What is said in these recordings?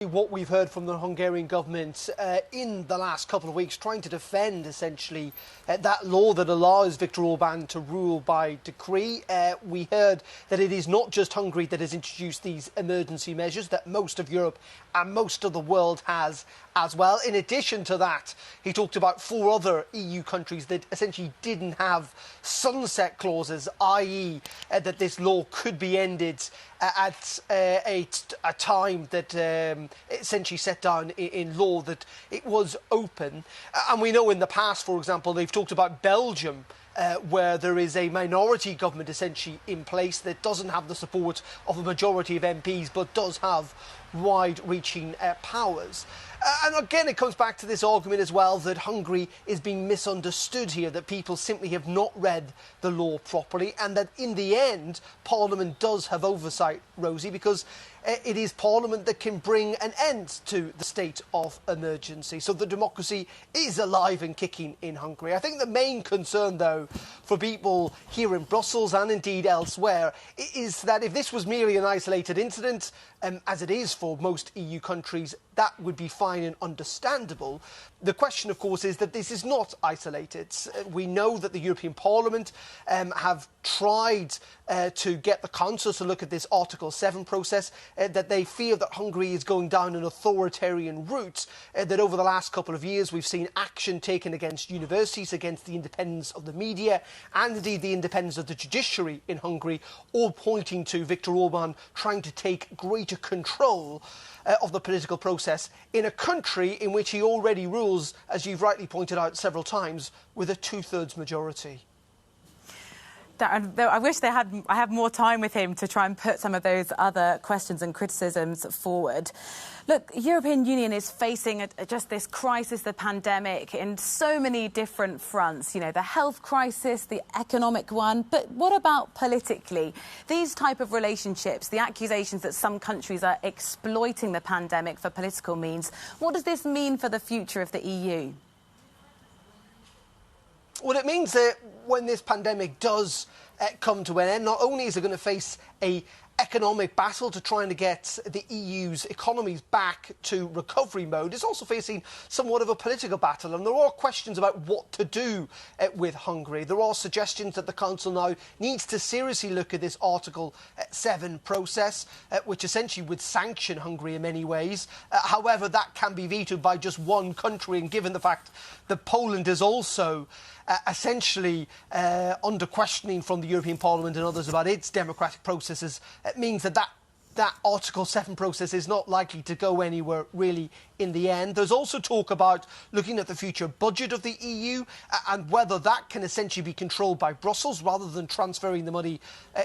What we've heard from the Hungarian government in the last couple of weeks, trying to defend essentially that law that allows Viktor Orban to rule by decree. We heard that it is not just Hungary that has introduced these emergency measures, that most of Europe and most of the world has as well. In addition to that, he talked about 4 other EU countries that essentially didn't have sunset clauses, i.e. That this law could be ended at a time that essentially set down in law, that it was open. And we know in the past, for example, they've talked about Belgium, where there is a minority government essentially in place that doesn't have the support of a majority of MPs but does have wide-reaching powers. And again, it comes back to this argument as well that Hungary is being misunderstood here, that people simply have not read the law properly, and that in the end, Parliament does have oversight, Rosie, because it is Parliament that can bring an end to the state of emergency. So the democracy is alive and kicking in Hungary. I think the main concern, though, for people here in Brussels and indeed elsewhere, is that if this was merely an isolated incident, as it is for most EU countries, that would be fine and understandable. The question, of course, is that this is not isolated. We know that the European Parliament have tried to get the Council to look at this Article 7 process, that they fear that Hungary is going down an authoritarian route, that over the last couple of years we've seen action taken against universities, against the independence of the media, and indeed the independence of the judiciary in Hungary, all pointing to Viktor Orban trying to take greater control of the political process in a country in which he already rules, as you've rightly pointed out several times, with a 2/3 majority. I wish I had more time with him to try and put some of those other questions and criticisms forward. Look, the European Union is facing just this crisis, the pandemic, in so many different fronts. You know, the health crisis, the economic one. But what about politically? These type of relationships, the accusations that some countries are exploiting the pandemic for political means, what does this mean for the future of the EU? Well, it means that when this pandemic does come to an end, not only is it going to face an economic battle to trying to get the EU's economies back to recovery mode, it's also facing somewhat of a political battle. And there are questions about what to do with Hungary. There are suggestions that the Council now needs to seriously look at this Article 7 process, which essentially would sanction Hungary in many ways. However, that can be vetoed by just one country, and given the fact that Poland is also essentially under questioning from the European Parliament and others about its democratic processes, it means that Article 7 process is not likely to go anywhere really in the end. There's also talk about looking at the future budget of the EU and whether that can essentially be controlled by Brussels rather than transferring the money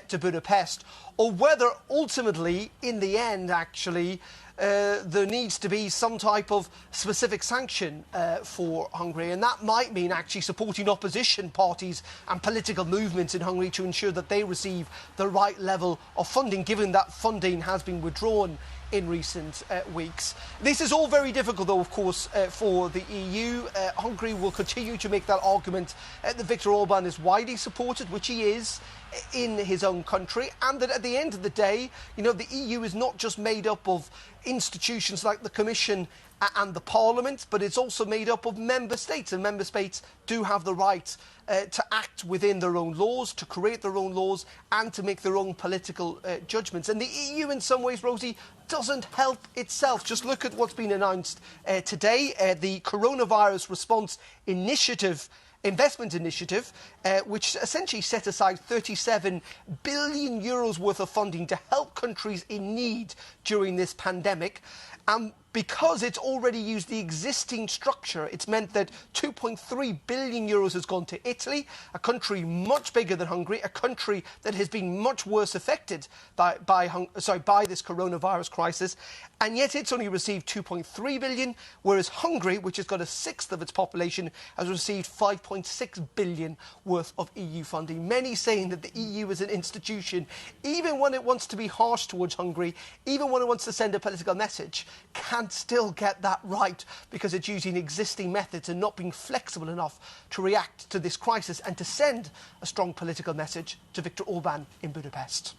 to Budapest, or whether ultimately, in the end, actually, there needs to be some type of specific sanction for Hungary, and that might mean actually supporting opposition parties and political movements in Hungary to ensure that they receive the right level of funding, given that funding has been withdrawn in recent weeks. This is all very difficult, though, of course, for the EU. Hungary will continue to make that argument that Viktor Orban is widely supported, which he is, in his own country, and that at the end of the day, you know, the EU is not just made up of institutions like the Commission and the Parliament, but it's also made up of member states, and member states do have the right to act within their own laws, to create their own laws, and to make their own political judgments. And the EU, in some ways, Rosie, doesn't help itself. Just look at what's been announced today. The Coronavirus Response Investment Initiative, which essentially set aside €37 billion worth of funding to help countries in need during this pandemic. Because it's already used the existing structure, it's meant that €2.3 billion has gone to Italy, a country much bigger than Hungary, a country that has been much worse affected by this coronavirus crisis, and yet it's only received €2.3 billion, whereas Hungary, which has got 1/6 of its population, has received €5.6 billion worth of EU funding. Many saying that the EU as an institution, even when it wants to be harsh towards Hungary, even when it wants to send a political message, can't still get that right because it's using existing methods and not being flexible enough to react to this crisis and to send a strong political message to Viktor Orban in Budapest.